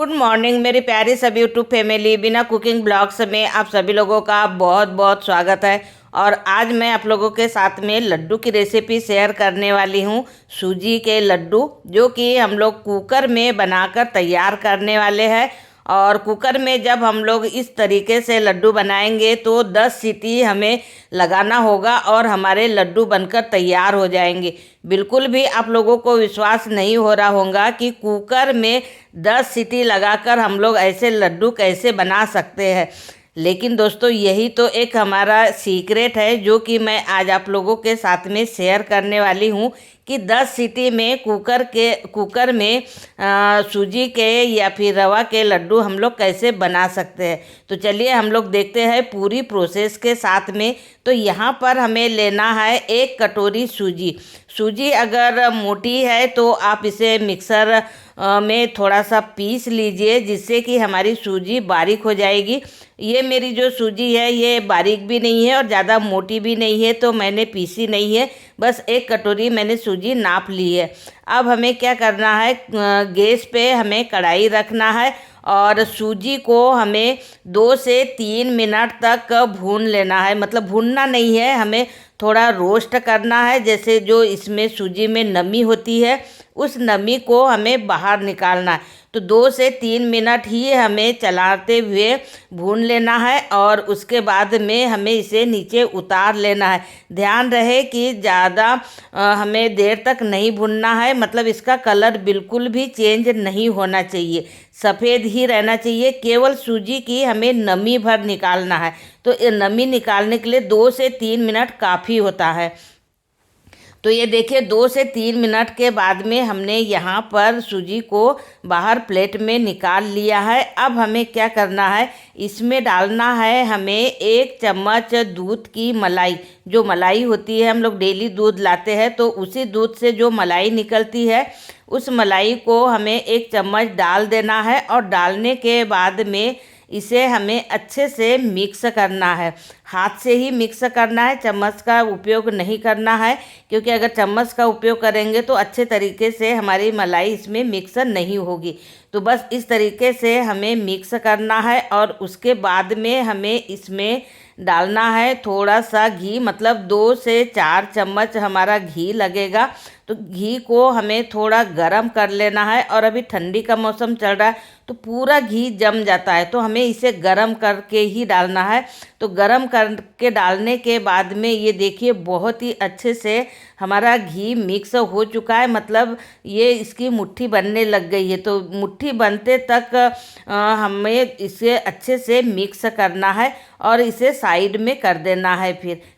Good morning मेरी प्यारी सभी यूट्यूब फैमिली। बिना कुकिंग ब्लॉग्स में आप सभी लोगों का बहुत बहुत स्वागत है। और आज मैं आप लोगों के साथ में लड्डू की रेसिपी शेयर करने वाली हूँ। सूजी के लड्डू जो कि हम लोग कुकर में बनाकर तैयार करने वाले हैं। और कुकर में जब हम लोग इस तरीके से लड्डू बनाएंगे तो 10 सीटी हमें लगाना होगा और हमारे लड्डू बनकर तैयार हो जाएंगे। बिल्कुल भी आप लोगों को विश्वास नहीं हो रहा होगा कि कुकर में 10 सीटी लगाकर हम लोग ऐसे लड्डू कैसे बना सकते हैं। लेकिन दोस्तों यही तो एक हमारा सीक्रेट है जो कि मैं आज आप लोगों के साथ में शेयर करने वाली हूँ कि 10 सीटी में कुकर में सूजी के या फिर रवा के लड्डू हम लोग कैसे बना सकते हैं। तो चलिए हम लोग देखते हैं पूरी प्रोसेस के साथ में। तो यहाँ पर हमें लेना है 1 कटोरी सूजी। सूजी अगर मोटी है तो आप इसे मिक्सर में थोड़ा सा पीस लीजिए जिससे कि हमारी सूजी बारीक हो जाएगी। ये मेरी जो सूजी है ये बारीक भी नहीं है और ज़्यादा मोटी भी नहीं है, तो मैंने पीसी नहीं है, बस 1 कटोरी मैंने सूजी नाप ली है। अब हमें क्या करना है, गैस पे हमें कढ़ाई रखना है और सूजी को हमें 2 से 3 मिनट तक भून लेना है। मतलब भूनना नहीं है, हमें थोड़ा रोस्ट करना है। जैसे जो इसमें सूजी में नमी होती है उस नमी को हमें बाहर निकालना है। तो 2 से 3 मिनट ही हमें चलाते हुए भून लेना है और उसके बाद में हमें इसे नीचे उतार लेना है। ध्यान रहे कि ज़्यादा हमें देर तक नहीं भूनना है, मतलब इसका कलर बिल्कुल भी चेंज नहीं होना चाहिए, सफ़ेद ही रहना चाहिए। केवल सूजी की हमें नमी भर निकालना है। तो ये नमी निकालने के लिए 2 से 3 मिनट काफ़ी होता है। तो ये देखिए 2 से 3 मिनट के बाद में हमने यहाँ पर सूजी को बाहर प्लेट में निकाल लिया है। अब हमें क्या करना है, इसमें डालना है हमें 1 चम्मच दूध की मलाई। जो मलाई होती है, हम लोग डेली दूध लाते हैं तो उसी दूध से जो मलाई निकलती है उस मलाई को हमें 1 चम्मच डाल देना है। और डालने के बाद में इसे हमें अच्छे से मिक्स करना है। हाथ से ही मिक्स करना है, चम्मच का उपयोग नहीं करना है, क्योंकि अगर चम्मच का उपयोग करेंगे तो अच्छे तरीके से हमारी मलाई इसमें मिक्स नहीं होगी। तो बस इस तरीके से हमें मिक्स करना है और उसके बाद में हमें इसमें डालना है थोड़ा सा घी। मतलब 2 से 4 चम्मच हमारा घी लगेगा। तो घी को हमें थोड़ा गरम कर लेना है। और अभी ठंडी का मौसम चल रहा है तो पूरा घी जम जाता है, तो हमें इसे गरम करके ही डालना है। तो गरम करके डालने के बाद में ये देखिए बहुत ही अच्छे से हमारा घी मिक्स हो चुका है। मतलब ये इसकी मुट्ठी बनने लग गई है। तो मुट्ठी बनते तक हमें इसे अच्छे से मिक्स करना है और इसे साइड में कर देना है।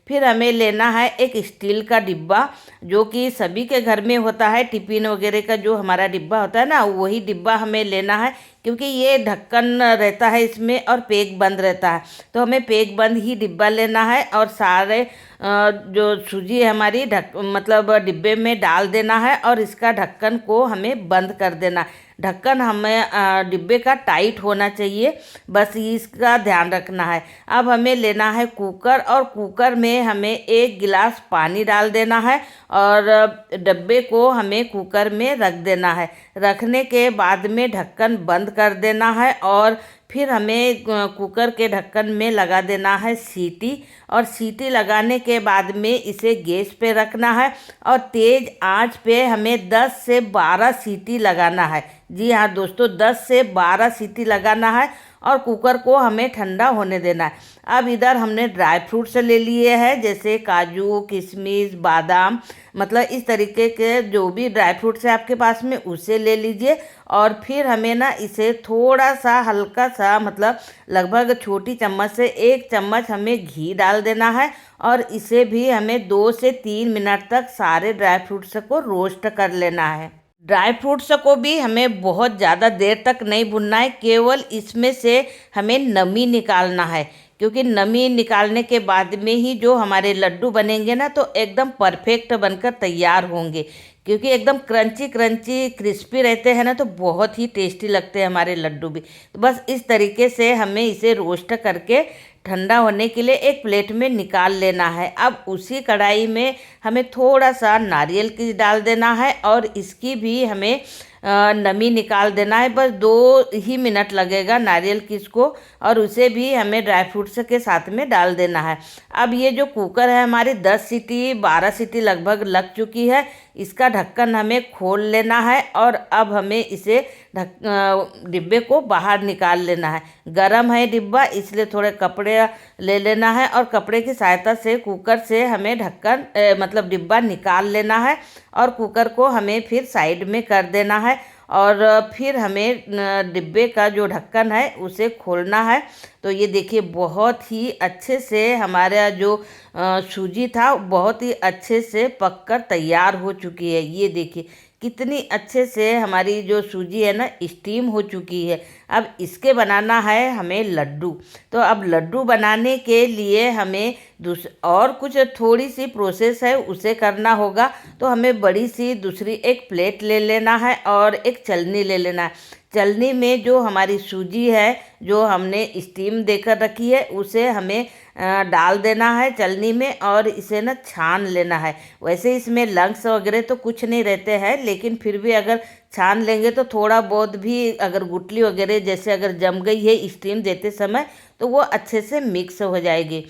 फिर हमें लेना है एक स्टील का डिब्बा जो कि सभी के घर में होता है। टिफ़िन वगैरह का जो हमारा डिब्बा होता है ना, वही डिब्बा हमें लेना है, क्योंकि ये ढक्कन रहता है इसमें और पैक बंद रहता है। तो हमें पैक बंद ही डिब्बा लेना है और सारे जो सूजी है हमारी मतलब डिब्बे में डाल देना है और इसका ढक्कन को हमें बंद कर देना है। ढक्कन हमें डिब्बे का टाइट होना चाहिए, बस इसका ध्यान रखना है। अब हमें लेना है कुकर और कुकर में हमें 1 गिलास पानी डाल देना है और डब्बे को हमें कुकर में रख देना है। रखने के बाद में ढक्कन बंद कर देना है और फिर हमें कुकर के ढक्कन में लगा देना है सीटी। और सीटी लगाने के बाद में इसे गैस पे रखना है और तेज़ आंच पे हमें 10 से 12 सीटी लगाना है। जी हाँ दोस्तों, 10 से 12 सीटी लगाना है और कुकर को हमें ठंडा होने देना है। अब इधर हमने ड्राई फ्रूट्स ले लिए हैं, जैसे काजू, किशमिश, बादाम, मतलब इस तरीके के जो भी ड्राई फ्रूट्स है आपके पास में उसे ले लीजिए। और फिर हमें ना इसे थोड़ा सा हल्का सा, मतलब लगभग छोटी चम्मच से 1 चम्मच हमें घी डाल देना है और इसे भी हमें 2 से 3 मिनट तक सारे ड्राई फ्रूट्स को रोस्ट कर लेना है। ड्राई फ्रूट्स को भी हमें बहुत ज़्यादा देर तक नहीं भूनना है, केवल इसमें से हमें नमी निकालना है, क्योंकि नमी निकालने के बाद में ही जो हमारे लड्डू बनेंगे ना तो एकदम परफेक्ट बनकर तैयार होंगे। क्योंकि एकदम क्रंची क्रंची क्रिस्पी रहते हैं ना, तो बहुत ही टेस्टी लगते हैं हमारे लड्डू भी। तो बस इस तरीके से हमें इसे रोस्ट करके ठंडा होने के लिए एक प्लेट में निकाल लेना है। अब उसी कढ़ाई में हमें थोड़ा सा नारियल की डाल देना है और इसकी भी हमें नमी निकाल देना है। बस 2 ही मिनट लगेगा नारियल की इसको, और उसे भी हमें ड्राई फ्रूट्स के साथ में डाल देना है। अब ये जो कुकर है हमारी 10 सीटी 12 सीटी लगभग लग चुकी है। इसका ढक्कन हमें खोल लेना है और अब हमें इसे डिब्बे को बाहर निकाल लेना है। गरम है डिब्बा, इसलिए थोड़े कपड़े ले लेना है और कपड़े की सहायता से कुकर से हमें ढक्कन मतलब डिब्बा निकाल लेना है और कुकर को हमें फिर साइड में कर देना है। और फिर हमें डिब्बे का जो ढक्कन है उसे खोलना है। तो ये देखिए बहुत ही अच्छे से हमारा जो सूजी था बहुत ही अच्छे से पककर तैयार हो चुकी है। ये देखिए कितनी अच्छे से हमारी जो सूजी है ना स्टीम हो चुकी है। अब इसके बनाना है हमें लड्डू। तो अब लड्डू बनाने के लिए हमें और कुछ थोड़ी सी प्रोसेस है उसे करना होगा। तो हमें बड़ी सी दूसरी एक प्लेट ले लेना है और एक छलनी ले लेना है। छलनी में जो हमारी सूजी है जो हमने स्टीम देकर रखी है उसे हमें डाल देना है छलनी में और इसे ना छान लेना है। वैसे इसमें लंग्स वगैरह तो कुछ नहीं रहते हैं, लेकिन फिर भी अगर छान लेंगे तो थोड़ा बहुत भी अगर गुठली वगैरह जैसे अगर जम गई है स्टीम देते समय तो वो अच्छे से मिक्स हो जाएगी।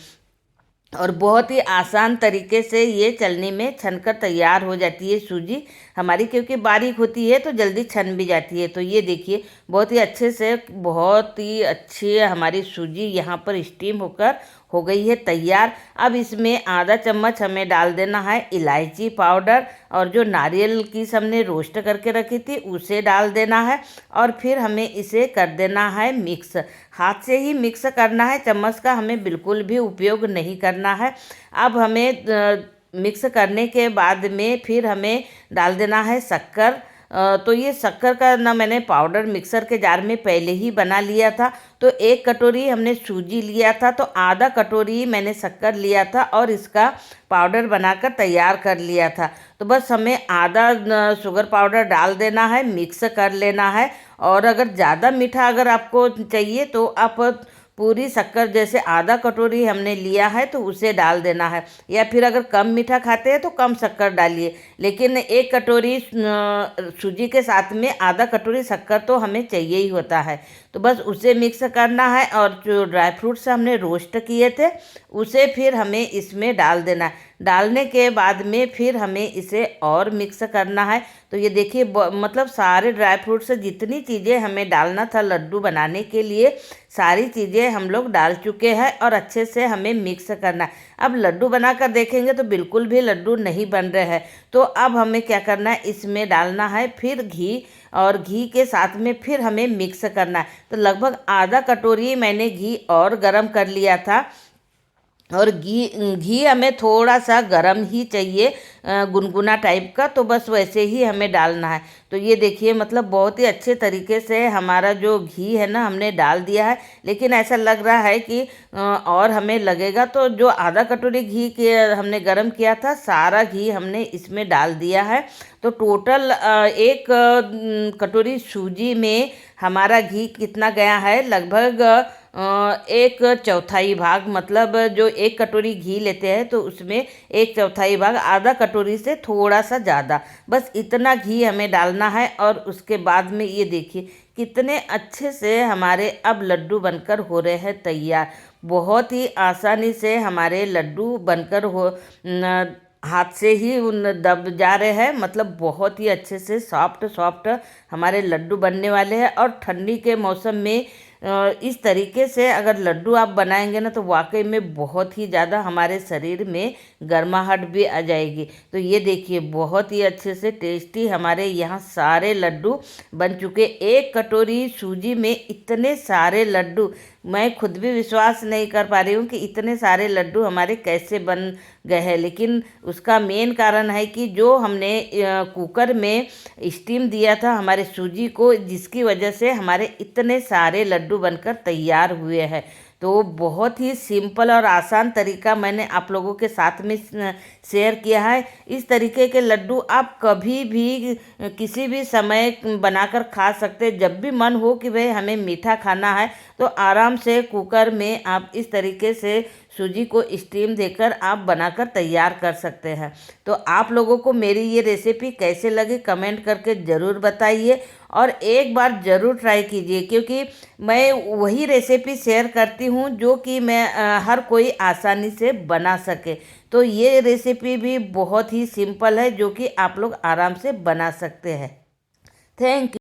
और बहुत ही आसान तरीके से ये छलनी में छनकर तैयार हो जाती है सूजी हमारी, क्योंकि बारीक होती है तो जल्दी छन भी जाती है। तो ये देखिए बहुत ही अच्छे से बहुत ही अच्छी हमारी सूजी यहाँ पर स्टीम होकर हो गई है तैयार। अब इसमें आधा चम्मच हमें डाल देना है इलायची पाउडर और जो नारियल की हमने रोस्ट करके रखी थी उसे डाल देना है और फिर हमें इसे कर देना है मिक्स। हाथ से ही मिक्स करना है, चम्मच का हमें बिल्कुल भी उपयोग नहीं करना है। अब हमें मिक्स करने के बाद में फिर हमें डाल देना है शक्कर। तो ये शक्कर का ना मैंने पाउडर मिक्सर के जार में पहले ही बना लिया था। तो 1 कटोरी हमने सूजी लिया था तो आधा कटोरी मैंने शक्कर लिया था और इसका पाउडर बनाकर तैयार कर लिया था। तो बस हमें आधा शुगर पाउडर डाल देना है, मिक्स कर लेना है। और अगर ज़्यादा मीठा अगर आपको चाहिए तो आप पूरी शक्कर जैसे आधा कटोरी हमने लिया है तो उसे डाल देना है, या फिर अगर कम मीठा खाते हैं तो कम शक्कर डालिए। लेकिन 1 कटोरी सूजी के साथ में आधा कटोरी शक्कर तो हमें चाहिए ही होता है। तो बस उसे मिक्स करना है और जो ड्राई फ्रूट्स हमने रोस्ट किए थे उसे फिर हमें इसमें डाल देना है। डालने के बाद में फिर हमें इसे और मिक्स करना है। तो ये देखिए मतलब सारे ड्राई फ्रूट्स जितनी चीज़ें हमें डालना था लड्डू बनाने के लिए सारी चीज़ें हम लोग डाल चुके हैं और अच्छे से हमें मिक्स करना है। अब लड्डू बनाकर देखेंगे तो बिल्कुल भी लड्डू नहीं बन रहे हैं। तो अब हमें क्या करना है, इसमें डालना है फिर घी और घी के साथ में फिर हमें मिक्स करना है। तो लगभग आधा कटोरी मैंने घी और गरम कर लिया था और घी हमें थोड़ा सा गरम ही चाहिए, गुनगुना टाइप का। तो बस वैसे ही हमें डालना है। तो ये देखिए मतलब बहुत ही अच्छे तरीके से हमारा जो घी है ना हमने डाल दिया है, लेकिन ऐसा लग रहा है कि और हमें लगेगा। तो जो आधा कटोरी घी के हमने गरम किया था सारा घी हमने इसमें डाल दिया है। तो टोटल 1 कटोरी सूजी में हमारा घी कितना गया है, लगभग 1/4 भाग। मतलब जो 1 कटोरी घी लेते हैं तो उसमें 1/4 भाग, आधा कटोरी से थोड़ा सा ज़्यादा, बस इतना घी हमें डालना है। और उसके बाद में ये देखिए कितने अच्छे से हमारे अब लड्डू बनकर हो रहे हैं तैयार। बहुत ही आसानी से हमारे लड्डू बनकर हाथ से ही दब जा रहे हैं। मतलब बहुत ही अच्छे से सॉफ्ट सॉफ्ट हमारे लड्डू बनने वाले हैं। और ठंडी के मौसम में इस तरीके से अगर लड्डू आप बनाएंगे ना तो वाकई में बहुत ही ज़्यादा हमारे शरीर में गर्माहट भी आ जाएगी। तो ये देखिए बहुत ही अच्छे से टेस्टी हमारे यहाँ सारे लड्डू बन चुके। 1 कटोरी सूजी में इतने सारे लड्डू, मैं खुद भी विश्वास नहीं कर पा रही हूँ कि इतने सारे लड्डू हमारे कैसे बन गए हैं। लेकिन उसका मेन कारण है कि जो हमने कुकर में स्टीम दिया था हमारे सूजी को, जिसकी वजह से हमारे इतने सारे लड्डू बनकर तैयार हुए हैं। तो बहुत ही सिंपल और आसान तरीका मैंने आप लोगों के साथ में शेयर किया है। इस तरीके के लड्डू आप कभी भी किसी भी समय बनाकर खा सकते। जब भी मन हो कि भाई हमें मीठा खाना है तो आराम से कुकर में आप इस तरीके से सूजी को स्टीम देकर आप बनाकर तैयार कर सकते हैं। तो आप लोगों को मेरी ये रेसिपी कैसे लगी कमेंट करके ज़रूर बताइए और एक बार ज़रूर ट्राई कीजिए, क्योंकि मैं वही रेसिपी शेयर करती हूँ जो कि हर कोई आसानी से बना सके। तो ये रेसिपी भी बहुत ही सिंपल है जो कि आप लोग आराम से बना सकते हैं। Thank you.